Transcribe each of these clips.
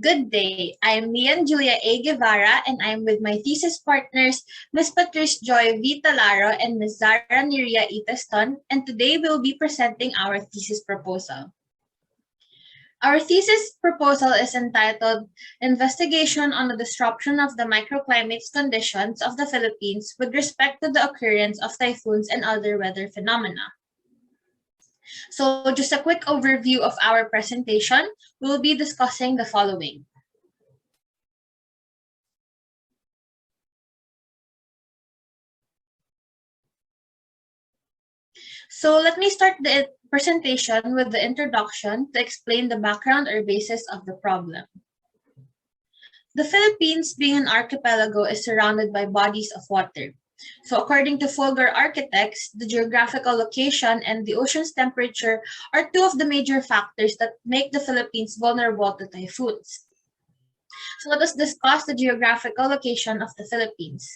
Good day. I am Lian Julia A. Guevarra, and I am with my thesis partners, Ms. Patrice Joy V. Talaro and Ms. Zara Niria E. Teston, and today we'll be presenting our thesis proposal. Our thesis proposal is entitled Investigation on the Disruption of the Microclimates Conditions of the Philippines with respect to the occurrence of typhoons and other weather phenomena. So just a quick overview of our presentation, we will be discussing the following. So let me start the presentation with the introduction to explain the background or basis of the problem. The Philippines, being an archipelago, is surrounded by bodies of water. So according to Fulgur architects, the geographical location and the ocean's temperature are two of the major factors that make the Philippines vulnerable to typhoons. So let us discuss the geographical location of the Philippines.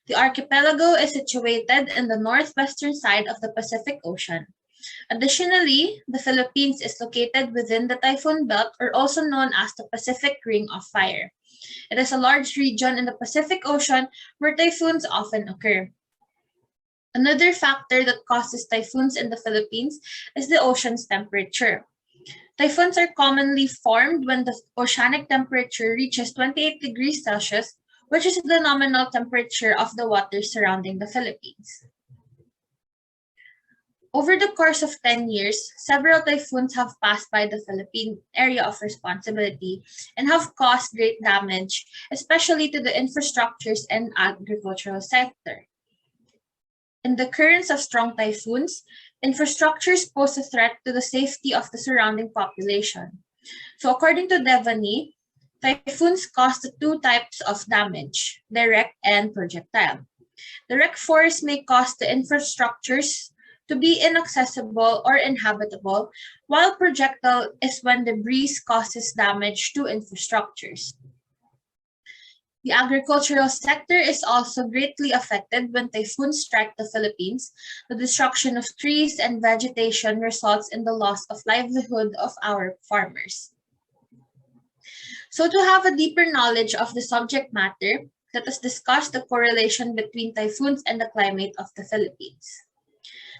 The archipelago is situated in the northwestern side of the Pacific Ocean. Additionally, the Philippines is located within the typhoon belt, or also known as the Pacific Ring of Fire. It is a large region in the Pacific Ocean where typhoons often occur. Another factor that causes typhoons in the Philippines is the ocean's temperature. Typhoons are commonly formed when the oceanic temperature reaches 28 degrees Celsius, which is the nominal temperature of the water surrounding the Philippines. Over the course of 10 years, several typhoons have passed by the Philippine area of responsibility and have caused great damage, especially to the infrastructures and agricultural sector. In the occurrence of strong typhoons, infrastructures pose a threat to the safety of the surrounding population. So according to Devani, typhoons cause two types of damage, direct and projectile. Direct force may cause the infrastructures to be inaccessible or inhabitable, while projectile is when the breeze causes damage to infrastructures. The agricultural sector is also greatly affected when typhoons strike the Philippines. The destruction of trees and vegetation results in the loss of livelihood of our farmers. So to have a deeper knowledge of the subject matter, let us discuss the correlation between typhoons and the climate of the Philippines.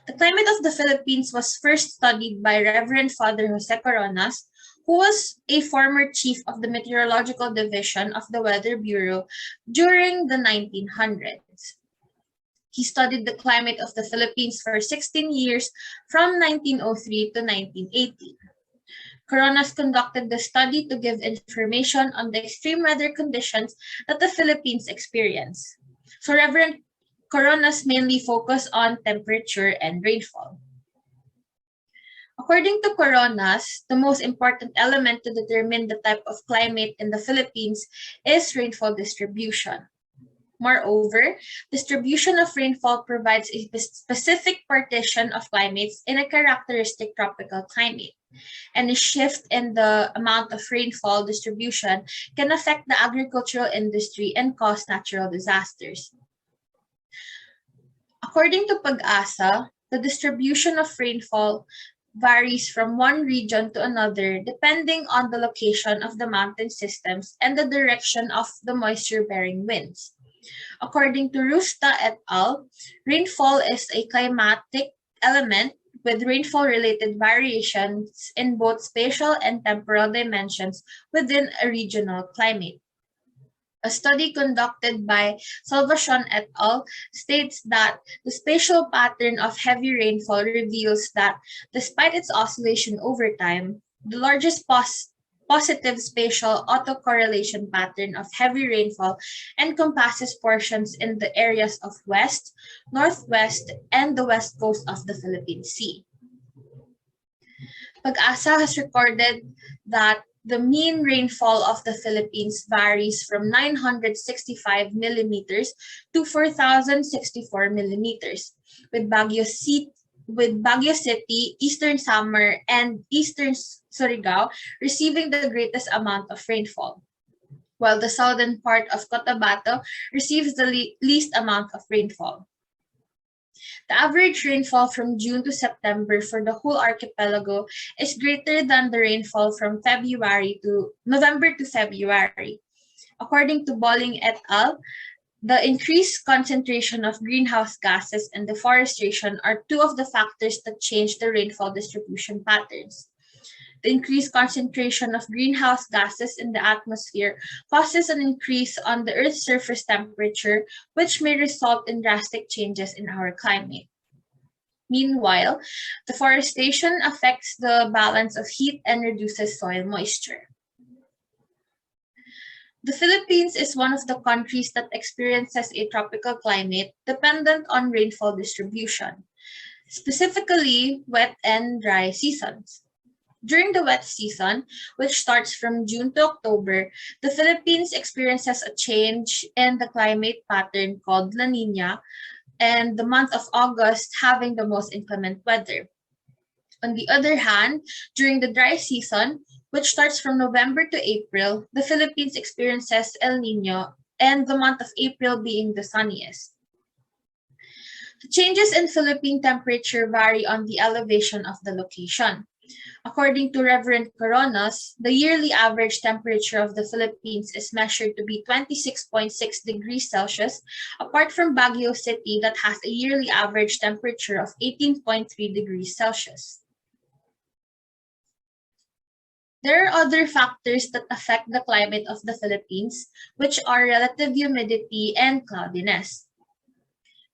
The climate of the Philippines was first studied by Reverend Father Jose Coronas, who was a former chief of the Meteorological Division of the Weather Bureau during the 1900s. He studied the climate of the Philippines for 16 years from 1903 to 1980. Coronas conducted the study to give information on the extreme weather conditions that the Philippines experience. So Reverend Coronas mainly focus on temperature and rainfall. According to Coronas, the most important element to determine the type of climate in the Philippines is rainfall distribution. Moreover, distribution of rainfall provides a specific partition of climates in a characteristic tropical climate. And a shift in the amount of rainfall distribution can affect the agricultural industry and cause natural disasters. According to Pag-asa, the distribution of rainfall varies from one region to another depending on the location of the mountain systems and the direction of the moisture-bearing winds. According to Rusta et al., rainfall is a climatic element with rainfall-related variations in both spatial and temporal dimensions within a regional climate. A study conducted by Salvacion et al. States that the spatial pattern of heavy rainfall reveals that, despite its oscillation over time, the largest positive spatial autocorrelation pattern of heavy rainfall encompasses portions in the areas of west, northwest, and the west coast of the Philippine Sea. Pag-asa has recorded that the mean rainfall of the Philippines varies from 965 millimeters to 4,064 millimeters, with Baguio City, Eastern Samar, and Eastern Surigao receiving the greatest amount of rainfall, while the southern part of Cotabato receives the least amount of rainfall. The average rainfall from June to September for the whole archipelago is greater than the rainfall from November to February. According to Bolling et al., the increased concentration of greenhouse gases and deforestation are two of the factors that change the rainfall distribution patterns. The increased concentration of greenhouse gases in the atmosphere causes an increase on the Earth's surface temperature, which may result in drastic changes in our climate. Meanwhile, deforestation affects the balance of heat and reduces soil moisture. The Philippines is one of the countries that experiences a tropical climate dependent on rainfall distribution, specifically wet and dry seasons. During the wet season, which starts from June to October, the Philippines experiences a change in the climate pattern called La Nina, and the month of August having the most inclement weather. On the other hand, during the dry season, which starts from November to April, the Philippines experiences El Nino, and the month of April being the sunniest. The changes in Philippine temperature vary on the elevation of the location. According to Reverend Coronas, the yearly average temperature of the Philippines is measured to be 26.6 degrees Celsius, apart from Baguio City that has a yearly average temperature of 18.3 degrees Celsius. There are other factors that affect the climate of the Philippines, which are relative humidity and cloudiness.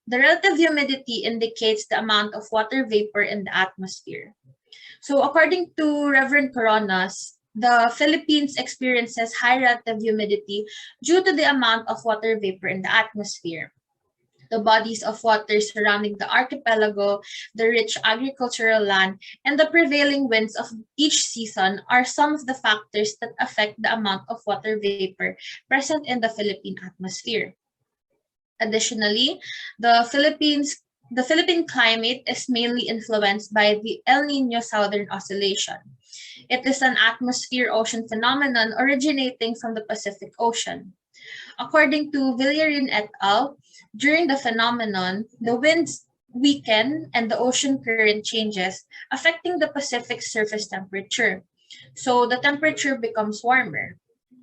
The relative humidity indicates the amount of water vapor in the atmosphere. So according to Reverend Coronas, the Philippines experiences high relative humidity due to the amount of water vapor in the atmosphere. The bodies of water surrounding the archipelago, the rich agricultural land, and the prevailing winds of each season are some of the factors that affect the amount of water vapor present in the Philippine atmosphere. Additionally, the Philippine climate is mainly influenced by the El Nino Southern Oscillation. It is an atmosphere-ocean phenomenon originating from the Pacific Ocean. According to Villarin et al., during the phenomenon, the winds weaken and the ocean current changes, affecting the Pacific surface temperature. So the temperature becomes warmer.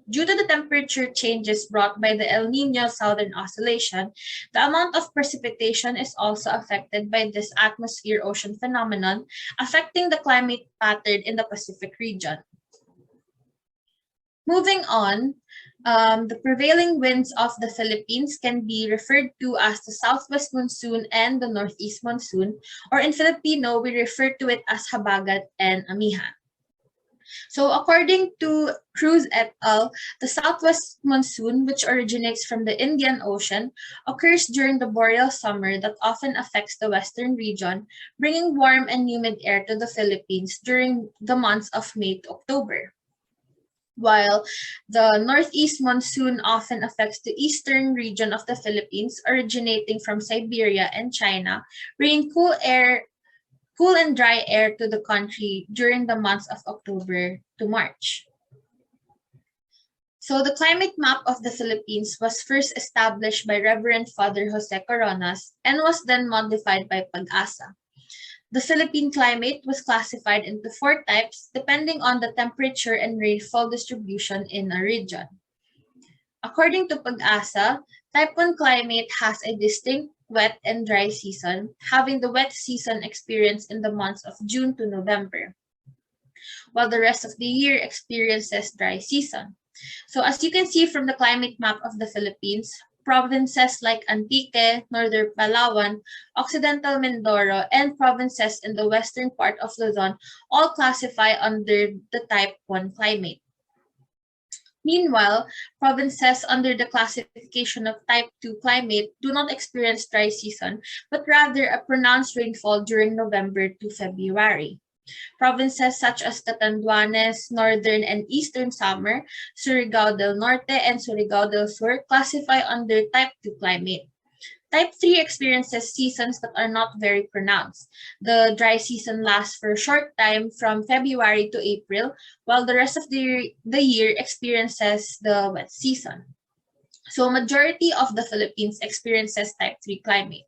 Due to the temperature changes brought by the El Nino Southern Oscillation, the amount of precipitation is also affected by this atmosphere-ocean phenomenon, affecting the climate pattern in the Pacific region. Moving on, the prevailing winds of the Philippines can be referred to as the southwest monsoon and the northeast monsoon, or in Filipino, we refer to it as habagat and amihan. So according to Cruz et al., the southwest monsoon, which originates from the Indian Ocean, occurs during the boreal summer that often affects the western region, bringing warm and humid air to the Philippines during the months of May to October. While the northeast monsoon often affects the eastern region of the Philippines, originating from Siberia and China, bringing cool and dry air to the country during the months of October to March. So the climate map of the Philippines was first established by Reverend Father Jose Coronas and was then modified by Pag-asa. The Philippine climate was classified into 4 types depending on the temperature and rainfall distribution in a region. According to Pag-asa, Type 1 climate has a distinct wet and dry season, having the wet season experienced in the months of June to November, while the rest of the year experiences dry season. So as you can see from the climate map of the Philippines, provinces like Antique, Northern Palawan, Occidental Mindoro, and provinces in the western part of Luzon all classify under the Type 1 climate. Meanwhile, provinces under the classification of Type 2 climate do not experience dry season, but rather a pronounced rainfall during November to February. Provinces such as Catanduanes, Northern and Eastern Samar, Surigao del Norte, and Surigao del Sur classify under Type 2 climate. Type 3 experiences seasons that are not very pronounced. The dry season lasts for a short time from February to April, while the rest of the year experiences the wet season. So majority of the Philippines experiences Type 3 climate.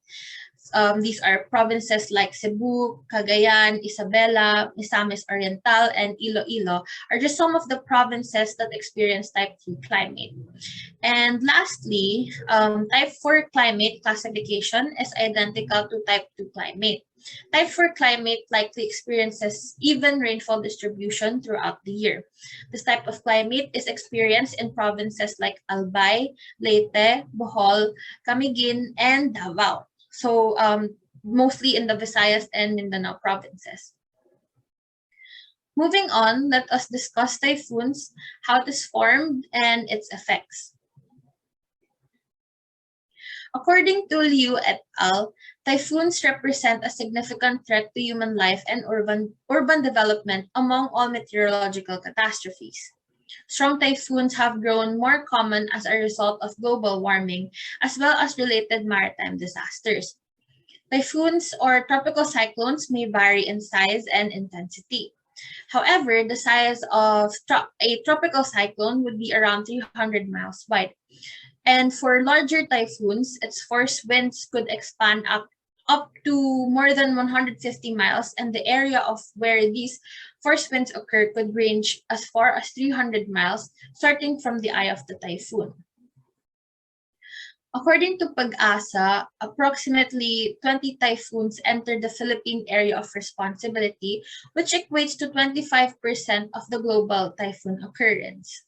these are provinces like Cebu, Cagayan, Isabela, Misamis Oriental, and Iloilo are just some of the provinces that experience type 3 climate. And lastly, type 4 climate classification is identical to type 2 climate. Type 4 climate likely experiences even rainfall distribution throughout the year. This type of climate is experienced in provinces like Albay, Leyte, Bohol, Camiguin, and Davao. So mostly in the Visayas and Mindanao provinces. Moving on, let us discuss typhoons, how it is formed, and its effects. According to Liu et al., typhoons represent a significant threat to human life and urban development among all meteorological catastrophes. Strong typhoons have grown more common as a result of global warming, as well as related maritime disasters. Typhoons or tropical cyclones may vary in size and intensity. However, the size of a tropical cyclone would be around 300 miles wide. And for larger typhoons, its force winds could expand up to more than 150 miles, and the area of where these force winds occur could range as far as 300 miles, starting from the eye of the typhoon. According to Pag-asa, approximately 20 typhoons enter the Philippine area of responsibility, which equates to 25% of the global typhoon occurrence.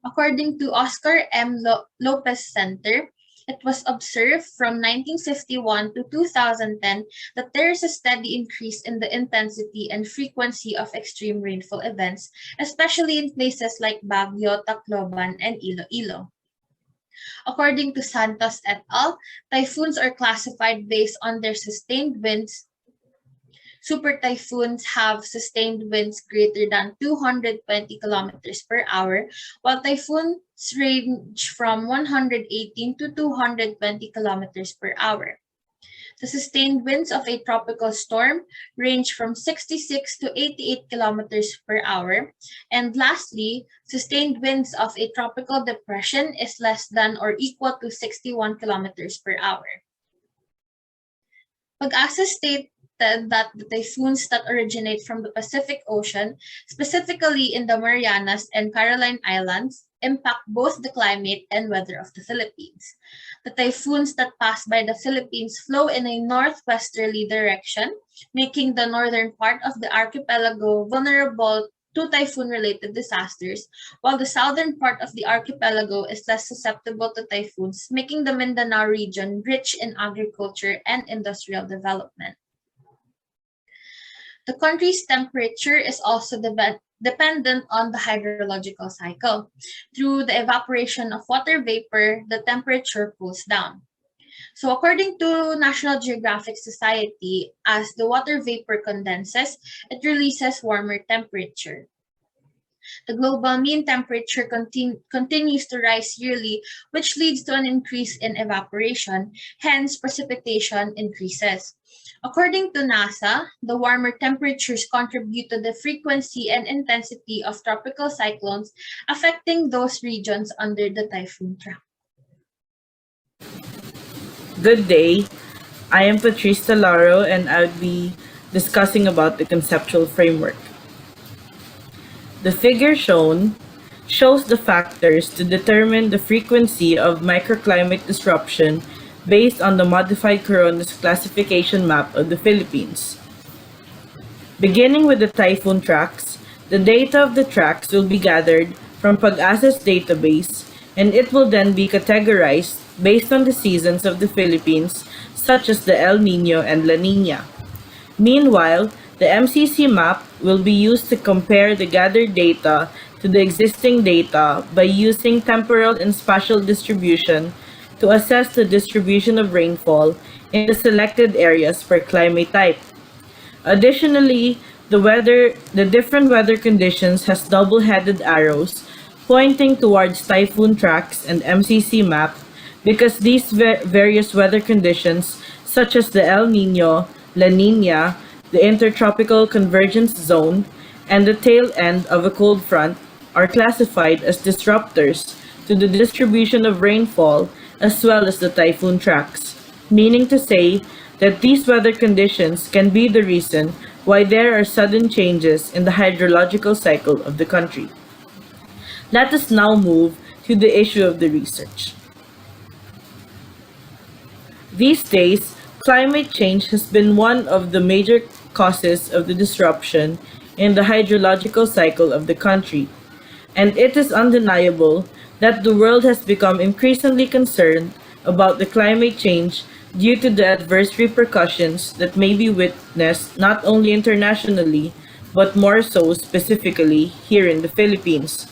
According to Oscar M. Lopez Center, it was observed from 1951 to 2010 that there is a steady increase in the intensity and frequency of extreme rainfall events, especially in places like Baguio, Tacloban, and Iloilo. According to Santos et al., typhoons are classified based on their sustained winds. Super typhoons have sustained winds greater than 220 kilometers per hour, while typhoons range from 118 to 220 kilometers per hour. The sustained winds of a tropical storm range from 66 to 88 kilometers per hour. And lastly, sustained winds of a tropical depression is less than or equal to 61 kilometers per hour. Pag-asa stated that the typhoons that originate from the Pacific Ocean, specifically in the Marianas and Caroline Islands, impact both the climate and weather of the Philippines. The typhoons that pass by the Philippines flow in a northwesterly direction, making the northern part of the archipelago vulnerable to typhoon-related disasters, while the southern part of the archipelago is less susceptible to typhoons, making the Mindanao region rich in agriculture and industrial development. The country's temperature is also dependent on the hydrological cycle. Through the evaporation of water vapor, the temperature cools down. So according to National Geographic Society, as the water vapor condenses, it releases warmer temperature. The global mean temperature continues to rise yearly, which leads to an increase in evaporation, hence precipitation increases. According to NASA, the warmer temperatures contribute to the frequency and intensity of tropical cyclones, affecting those regions under the typhoon track. Good day. I am Patrice Talaro and I'll be discussing about the conceptual framework. The figure shown shows the factors to determine the frequency of microclimate disruption based on the modified Coronas classification map of the Philippines. Beginning with the typhoon tracks, the data of the tracks will be gathered from Pag-asa's database and it will then be categorized based on the seasons of the Philippines, such as the El Nino and La Nina. Meanwhile, the MCC map will be used to compare the gathered data to the existing data by using temporal and spatial distribution to assess the distribution of rainfall in the selected areas per climate type. Additionally, the different weather conditions has double-headed arrows pointing towards typhoon tracks and MCC map because these various weather conditions such as the El Nino, La Nina, the intertropical convergence zone, and the tail end of a cold front are classified as disruptors to the distribution of rainfall as well as the typhoon tracks, meaning to say that these weather conditions can be the reason why there are sudden changes in the hydrological cycle of the country. Let us now move to the issue of the research. These days, climate change has been one of the major causes of the disruption in the hydrological cycle of the country, and it is undeniable that the world has become increasingly concerned about the climate change due to the adverse repercussions that may be witnessed not only internationally but more so specifically here in the Philippines.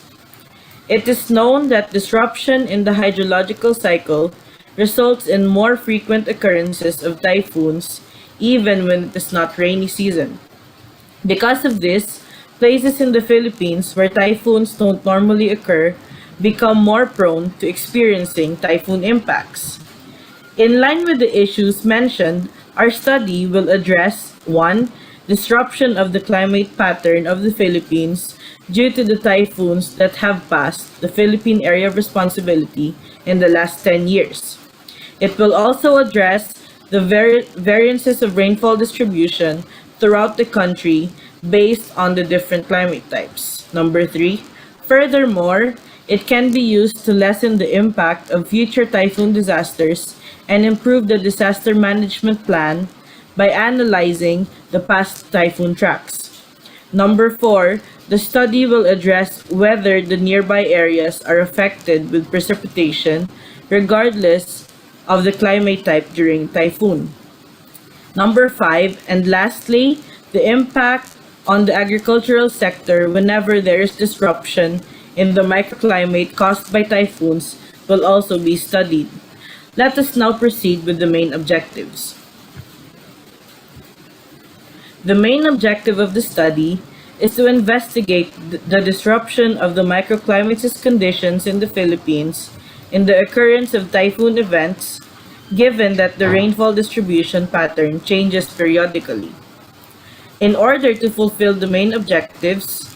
It is known that disruption in the hydrological cycle results in more frequent occurrences of typhoons even when it is not rainy season. Because of this, places in the Philippines where typhoons don't normally occur become more prone to experiencing typhoon impacts. In line with the issues mentioned, our study will address 1. Disruption of the climate pattern of the Philippines due to the typhoons that have passed the Philippine Area of Responsibility in the last 10 years. It will also address the variances of rainfall distribution throughout the country based on the different climate types. Number 3. Furthermore, it can be used to lessen the impact of future typhoon disasters and improve the disaster management plan by analyzing the past typhoon tracks. Number 4, the study will address whether the nearby areas are affected with precipitation regardless of the climate type during typhoon. Number 5, and lastly, the impact on the agricultural sector whenever there is disruption in the microclimate caused by typhoons will also be studied. Let us now proceed with the main objectives. The main objective of the study is to investigate the disruption of the microclimate's conditions in the Philippines in the occurrence of typhoon events, given that the rainfall distribution pattern changes periodically. In order to fulfill the main objectives,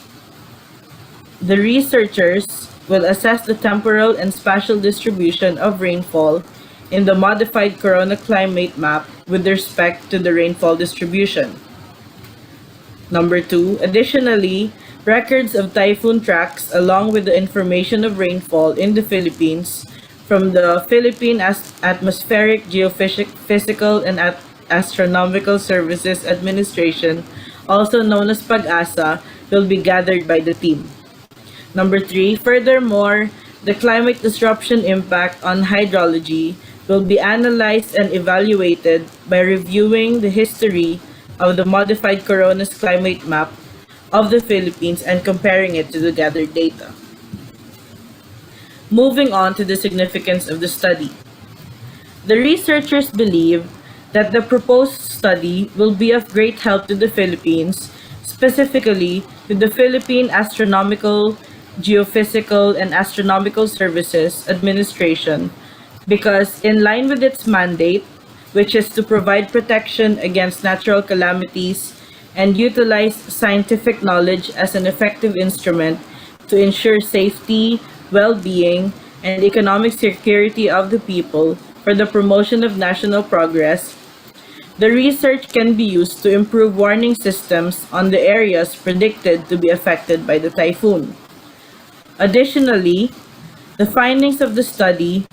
the researchers will assess the temporal and spatial distribution of rainfall in the modified corona climate map with respect to the rainfall distribution. Number 2, additionally, records of typhoon tracks along with the information of rainfall in the Philippines from the Philippine Atmospheric, Geophysical, and Astronomical Services Administration, also known as PAG-ASA, will be gathered by the team. Number 3, furthermore, the climate disruption impact on hydrology will be analyzed and evaluated by reviewing the history of the modified corona's climate map of the Philippines and comparing it to the gathered data. Moving on to the significance of the study. The researchers believe that the proposed study will be of great help to the Philippines, specifically to the Philippine Astronomical, Geophysical, and Astronomical Services Administration, because in line with its mandate, which is to provide protection against natural calamities and utilize scientific knowledge as an effective instrument to ensure safety, well-being, and economic security of the people for the promotion of national progress, the research can be used to improve warning systems on the areas predicted to be affected by the typhoon. Additionally, the findings of the study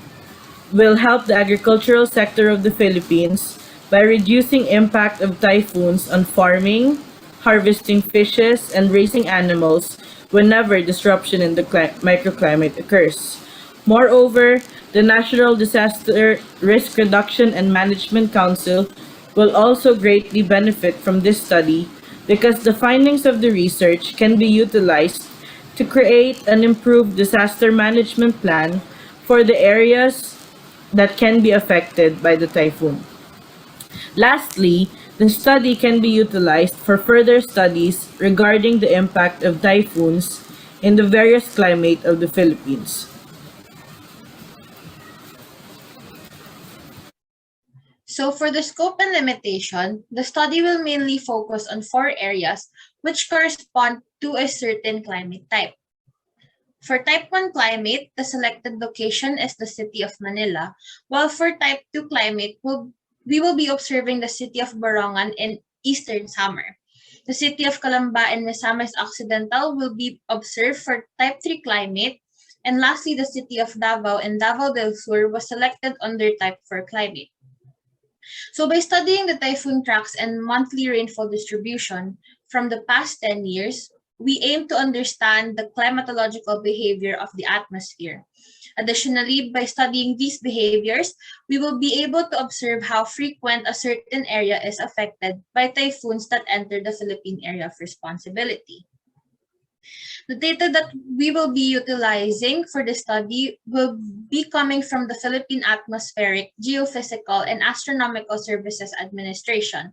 will help the agricultural sector of the Philippines by reducing impact of typhoons on farming, harvesting fishes, and raising animals whenever disruption in the microclimate occurs. Moreover, the National Disaster Risk Reduction and Management Council will also greatly benefit from this study because the findings of the research can be utilized to create an improved disaster management plan for the areas that can be affected by the typhoon. Lastly, the study can be utilized for further studies regarding the impact of typhoons in the various climate of the Philippines. So for the scope and limitation, the study will mainly focus on four areas which correspond to a certain climate type. For type 1 climate, the selected location is the city of Manila, while for type 2 climate, we will be observing the city of Borongan in eastern Samar. The city of Calamba and Misamis Occidental will be observed for type 3 climate, and lastly, the city of Davao and Davao del Sur was selected under type 4 climate. So by studying the typhoon tracks and monthly rainfall distribution from the past 10 years, we aim to understand the climatological behavior of the atmosphere. Additionally, by studying these behaviors, we will be able to observe how frequent a certain area is affected by typhoons that enter the Philippine area of responsibility. The data that we will be utilizing for the study will be coming from the Philippine Atmospheric, Geophysical, and Astronomical Services Administration.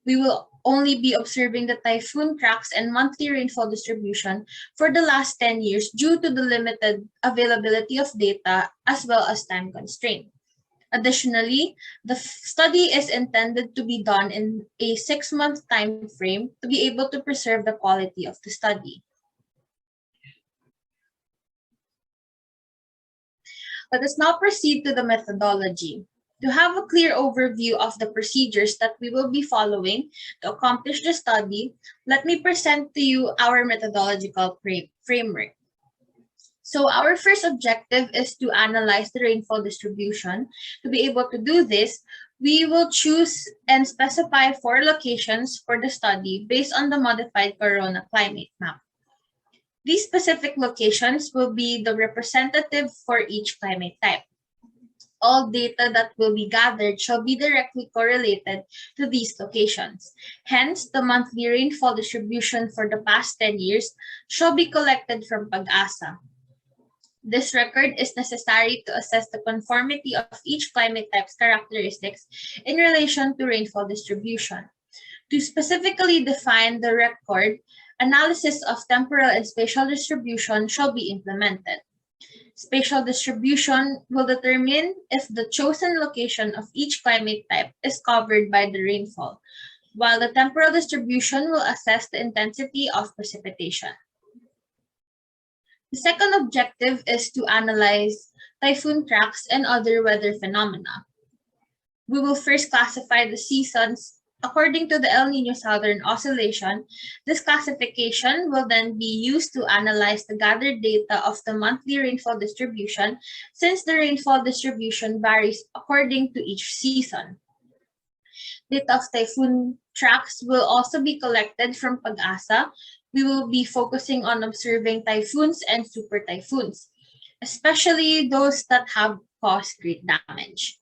We will only be observing the typhoon tracks and monthly rainfall distribution for the last 10 years due to the limited availability of data as well as time constraint. Additionally, the study is intended to be done in a 6-month time frame to be able to preserve the quality of the study. Let us now proceed to the methodology. To have a clear overview of the procedures that we will be following to accomplish the study, let me present to you our methodological framework. So our first objective is to analyze the rainfall distribution. To be able to do this, we will choose and specify 4 locations for the study based on the modified Corona climate map. These specific locations will be the representative for each climate type. All data that will be gathered shall be directly correlated to these locations. Hence, the monthly rainfall distribution for the past 10 years shall be collected from Pag-asa. This record is necessary to assess the conformity of each climate type's characteristics in relation to rainfall distribution. To specifically define the record, analysis of temporal and spatial distribution shall be implemented. Spatial distribution will determine if the chosen location of each climate type is covered by the rainfall, while the temporal distribution will assess the intensity of precipitation. The second objective is to analyze typhoon tracks and other weather phenomena. We will first classify the seasons according to the El Niño Southern Oscillation. This classification will then be used to analyze the gathered data of the monthly rainfall distribution, since the rainfall distribution varies according to each season. Data of typhoon tracks will also be collected from Pag-asa. We will be focusing on observing typhoons and super typhoons, especially those that have caused great damage.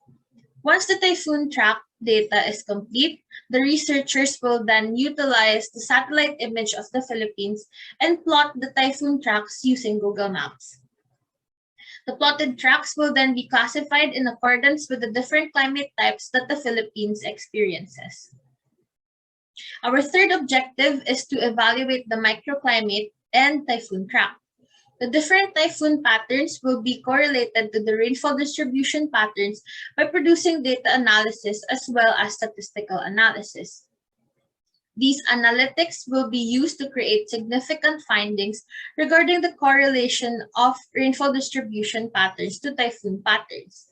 Once the typhoon track data is complete, the researchers will then utilize the satellite image of the Philippines and plot the typhoon tracks using Google Maps. The plotted tracks will then be classified in accordance with the different climate types that the Philippines experiences. Our third objective is to evaluate the microclimate and typhoon track. The different typhoon patterns will be correlated to the rainfall distribution patterns by producing data analysis as well as statistical analysis. These analytics will be used to create significant findings regarding the correlation of rainfall distribution patterns to typhoon patterns.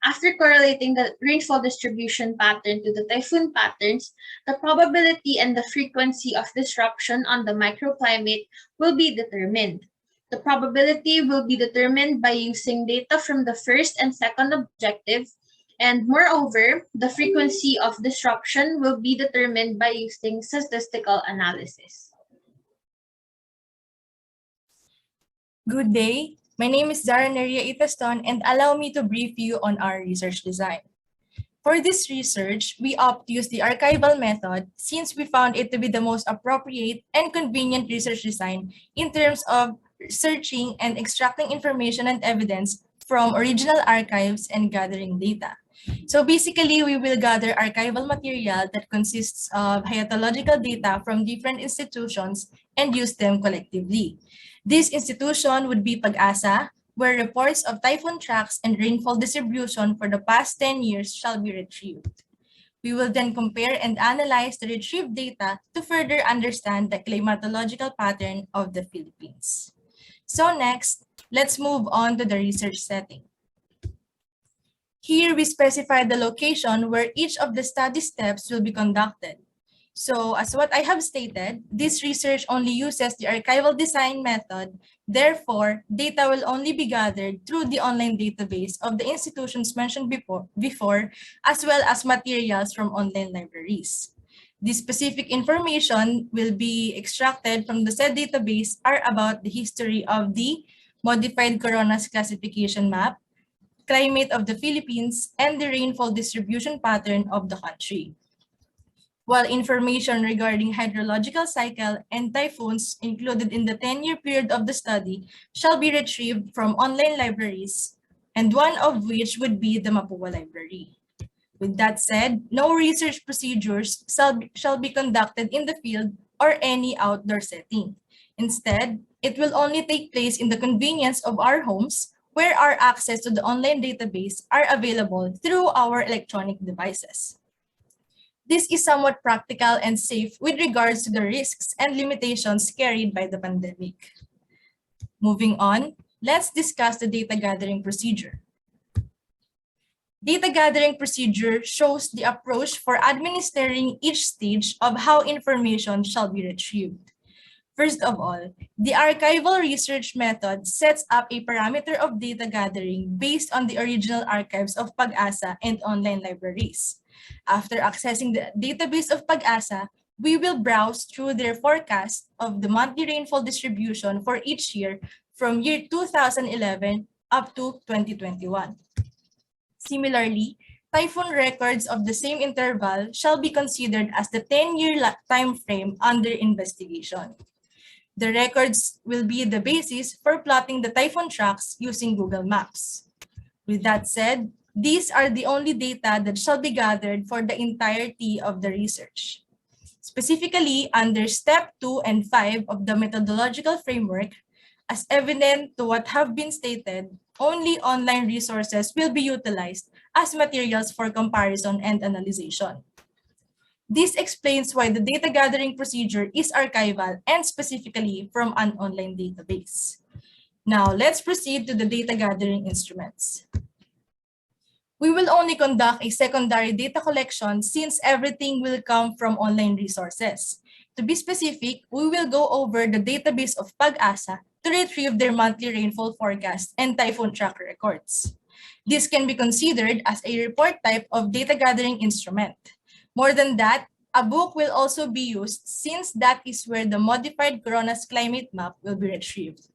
After correlating the rainfall distribution pattern to the typhoon patterns, the probability and the frequency of disruption on the microclimate will be determined. The probability will be determined by using data from the first and second objective, and moreover, the frequency of disruption will be determined by using statistical analysis. Good day. My name is Teston, and allow me to brief you on our research design. For this research, we opt to use the archival method since we found it to be the most appropriate and convenient research design in terms of searching and extracting information and evidence from original archives and gathering data. So basically, we will gather archival material that consists of hyatological data from different institutions and use them collectively. This institution would be Pag-asa, where reports of typhoon tracks and rainfall distribution for the past 10 years shall be retrieved. We will then compare and analyze the retrieved data to further understand the climatological pattern of the Philippines. So next, let's move on to the research setting. Here we specify the location where each of the study steps will be conducted. So as what I have stated, this research only uses the archival design method. Therefore, data will only be gathered through the online database of the institutions mentioned before, as well as materials from online libraries. The specific information will be extracted from the said database are about the history of the modified corona's classification map, climate of the Philippines, and the rainfall distribution pattern of the country. While information regarding hydrological cycle and typhoons included in the 10-year period of the study shall be retrieved from online libraries, and one of which would be the Mapua Library. With that said, no research procedures shall be conducted in the field or any outdoor setting. Instead, it will only take place in the convenience of our homes, where our access to the online database are available through our electronic devices. This is somewhat practical and safe with regards to the risks and limitations carried by the pandemic. Moving on, let's discuss the data gathering procedure. Data gathering procedure shows the approach for administering each stage of how information shall be retrieved. First of all, the archival research method sets up a parameter of data gathering based on the original archives of Pag-asa and online libraries. After accessing the database of Pag-asa, we will browse through their forecast of the monthly rainfall distribution for each year from year 2011 up to 2021. Similarly, typhoon records of the same interval shall be considered as the 10-year time frame under investigation. The records will be the basis for plotting the typhoon tracks using Google Maps. With that said, these are the only data that shall be gathered for the entirety of the research. Specifically, under Step 2 and 5 of the methodological framework, as evident to what have been stated, only online resources will be utilized as materials for comparison and analysis. This explains why the data gathering procedure is archival and specifically from an online database. Now, let's proceed to the data gathering instruments. We will only conduct a secondary data collection since everything will come from online resources. To be specific, we will go over the database of Pag-asa to retrieve their monthly rainfall forecast and typhoon track records. This can be considered as a report type of data gathering instrument. More than that, a book will also be used since that is where the modified corona's climate map will be retrieved.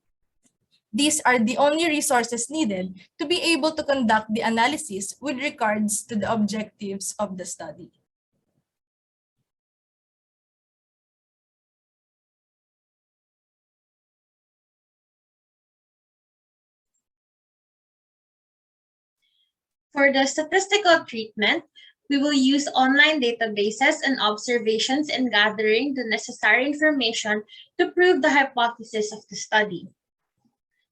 These are the only resources needed to be able to conduct the analysis with regards to the objectives of the study. For the statistical treatment, we will use online databases and observations in gathering the necessary information to prove the hypothesis of the study.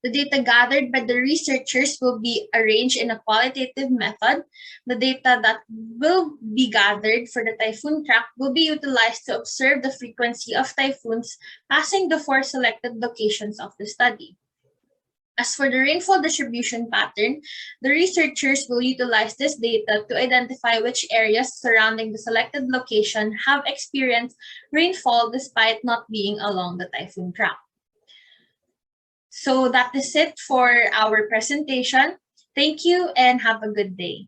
The data gathered by the researchers will be arranged in a qualitative method. The data that will be gathered for the typhoon track will be utilized to observe the frequency of typhoons passing the 4 selected locations of the study. As for the rainfall distribution pattern, the researchers will utilize this data to identify which areas surrounding the selected location have experienced rainfall despite not being along the typhoon track. So that is it for our presentation. Thank you and have a good day.